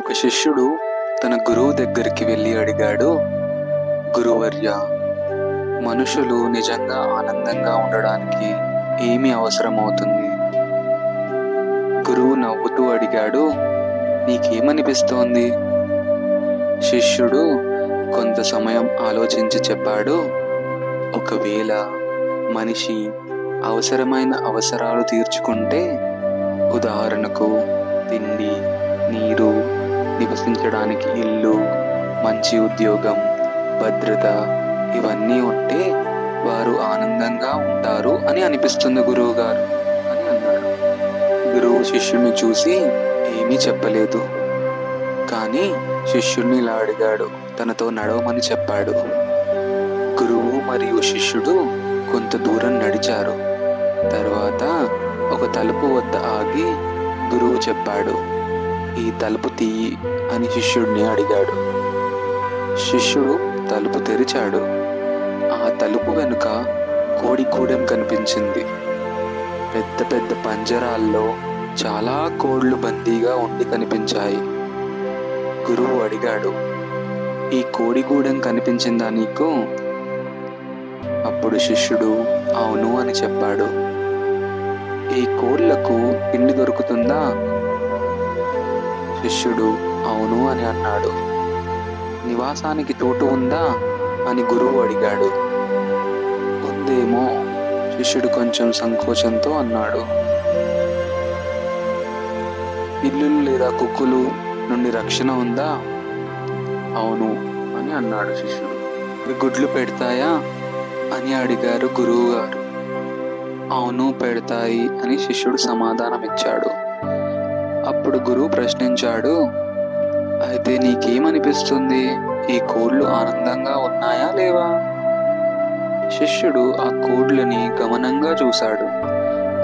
ఒక శిష్యుడు తన గురువు దగ్గరికి వెళ్ళి అడిగాడు, గురువర్య, మనుషులు నిజంగా ఆనందంగా ఉండడానికి ఏమి అవసరమవుతుంది? గురువు నవ్వుతూ అడిగాడు, నీకేమనిపిస్తోంది? శిష్యుడు కొంత సమయం ఆలోచించి చెప్పాడు, ఒకవేళ మనిషి అవసరమైన అవసరాలు తీర్చుకుంటే, ఉదాహరణకు తిండి, నీరు, నివసించడానికి ఇల్లు, మంచి ఉద్యోగం, భద్రత ఇవన్నీ ఉంటే వారు ఆనందంగా ఉంటారు అని అనిపిస్తుంది గురువు గారు అని అన్నాడు. గురువు శిష్యుని చూసి ఏమీ చెప్పలేదు, కానీ శిష్యుడిని ఇలా అడిగాడు, తనతో నడవమని చెప్పాడు. గురువు మరియు శిష్యుడు కొంత దూరం నడిచారు. తర్వాత ఒక తలుపు వద్ద ఆగి గురువు చెప్పాడు, ఈ తలుపు తీయి అని శిష్యుడిని అడిగాడు. శిష్యుడు తలుపు తెరిచాడు. ఆ తలుపు వెనుక కోడి గూడెం కనిపించింది. పెద్ద పెద్ద పంజరాల్లో చాలా కోళ్లు బందీగా ఉండి కనిపించాయి. గురువు అడిగాడు, ఈ కోడి గూడెం కనిపించిందా నీకు? అప్పుడు శిష్యుడు అవును అని చెప్పాడు. ఈ కోళ్లకు తిండి దొరుకుతుందా? శిష్యుడు అవును అని అన్నాడు. నివాసానికి చోటు ఉందా అని గురువు అడిగాడు. ఉందేమో, శిష్యుడు కొంచెం సంకోచంతో అన్నాడు. పిల్లులు లేదా కుక్కులు నుండి రక్షణ ఉందా? అవును అని అన్నాడు శిష్యుడు. ఇవి గుడ్లు పెడతాయా అని అడిగారు గురువు గారు. అవును, పెడతాయి అని శిష్యుడు సమాధానం ఇచ్చాడు. అప్పుడు గురువు ప్రశ్నించాడు, అయితే నీకేమనిపిస్తుంది? ఈ కోళ్లు ఆనందంగా ఉన్నాయా లేవా? శిష్యుడు ఆ కోళ్లని గమనంగా చూశాడు,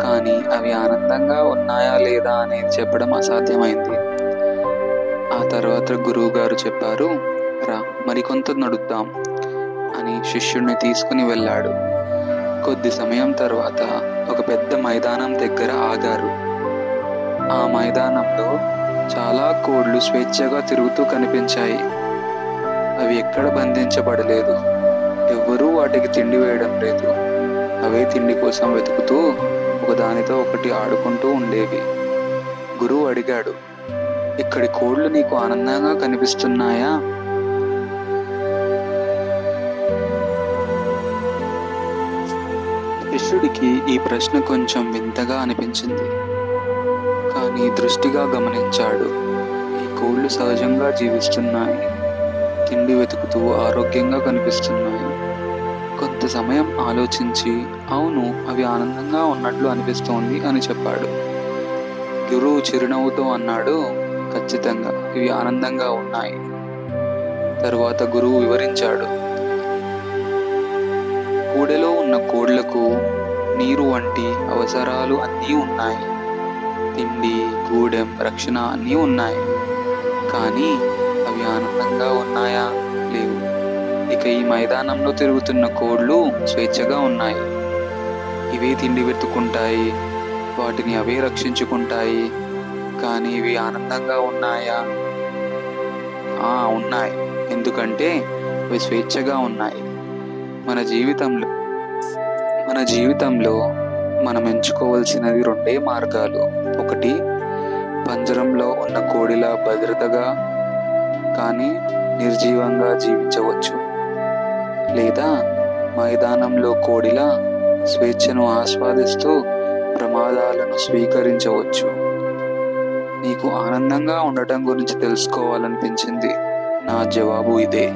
కానీ అవి ఆనందంగా ఉన్నాయా లేదా అనేది చెప్పడం అసాధ్యమైంది. ఆ తర్వాత గురువు గారు చెప్పారు, రా మరికొంత నడుద్దాం అని శిష్యుడిని తీసుకుని వెళ్ళాడు. కొద్ది సమయం తర్వాత ఒక పెద్ద మైదానం దగ్గర ఆగారు. ఆ మైదానంలో చాలా కోళ్లు స్వేచ్ఛగా తిరుగుతూ కనిపించాయి. అవి ఎక్కడ బంధించబడలేదు. ఎవ్వరూ వాటికి తిండి వేయడం లేదు. అవే తిండి కోసం వెతుకుతూ ఒకదానితో ఒకటి ఆడుకుంటూ ఉండేవి. గురువు అడిగాడు, ఇక్కడి కోళ్లు నీకు ఆనందంగా కనిపిస్తున్నాయా? శిష్యుడికి ఈ ప్రశ్న కొంచెం వింతగా అనిపించింది, కానీ దృష్టిగా గమనించాడు. ఈ కోళ్లు సహజంగా జీవిస్తున్నాయి, తిండి వెతుకుతూ ఆరోగ్యంగా కనిపిస్తున్నాయి. కొంత సమయం ఆలోచించి అవును, అవి ఆనందంగా ఉన్నట్లు అనిపిస్తోంది అని చెప్పాడు. గురువు చిరునవ్వుతో అన్నాడు, ఖచ్చితంగా ఇవి ఆనందంగా ఉన్నాయి. తరువాత గురువు వివరించాడు, కూడెలో ఉన్న కోళ్లకు నీరు వంటి అవసరాలు అన్నీ ఉన్నాయి. తిండి, గూడెం, రక్షణ అన్నీ ఉన్నాయి. కానీ అవి ఆనందంగా ఉన్నాయా? లేవు. ఇక ఈ మైదానంలో తిరుగుతున్న కోళ్లు స్వేచ్ఛగా ఉన్నాయి. ఇవే తిండి వెతుకుంటాయి, వాటిని అవే రక్షించుకుంటాయి. కానీ ఇవి ఆనందంగా ఉన్నాయా? ఉన్నాయి, ఎందుకంటే అవి స్వేచ్ఛగా ఉన్నాయి. మన జీవితంలో మనం ఎంచుకోవాల్సినది రెండే మార్గాలు. ఒకటి, పంజరంలో ఉన్న కోడిలా భద్రతగా కానీ నిర్జీవంగా జీవించవచ్చు, లేదా మైదానంలో కోడిలా స్వేచ్ఛను ఆస్వాదిస్తూ ప్రమాదాలను స్వీకరించవచ్చు. నీకు ఆనందంగా ఉండటం గురించి తెలుసుకోవాలనిపించింది. నా జవాబు ఇదే.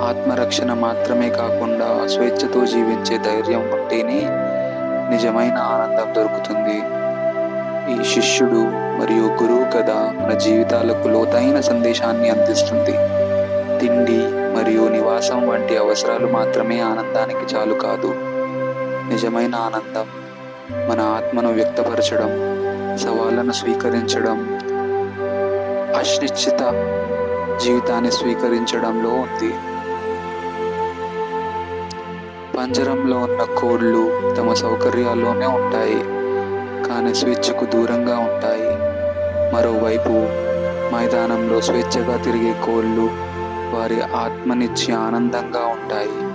ఆత్మరక్షణ మాత్రమే కాకుండా స్వేచ్ఛతో జీవించే ధైర్యం ఉంటేనే నిజమైన ఆనందం దొరుకుతుంది. ఈ శిష్యుడు మరియు గురువు కథ మన జీవితాలకు లోతైన సందేశాన్ని అందిస్తుంది. తిండి మరియు నివాసం వంటి అవసరాలు మాత్రమే ఆనందానికి చాలు కాదు. నిజమైన ఆనందం మన ఆత్మను వ్యక్తపరచడం, సవాళ్లను స్వీకరించడం, అనిశ్చిత జీవితాన్ని స్వీకరించడంలో ఉంది. పంజరంలో ఉన్న కోళ్లు తమ సౌకర్యాల్లోనే ఉంటాయి, కానీ స్వేచ్ఛకు దూరంగా ఉంటాయి. మరోవైపు మైదానంలో స్వేచ్ఛగా తిరిగే కోళ్ళు వారి ఆత్మనిచ్చి ఆనందంగా ఉంటాయి.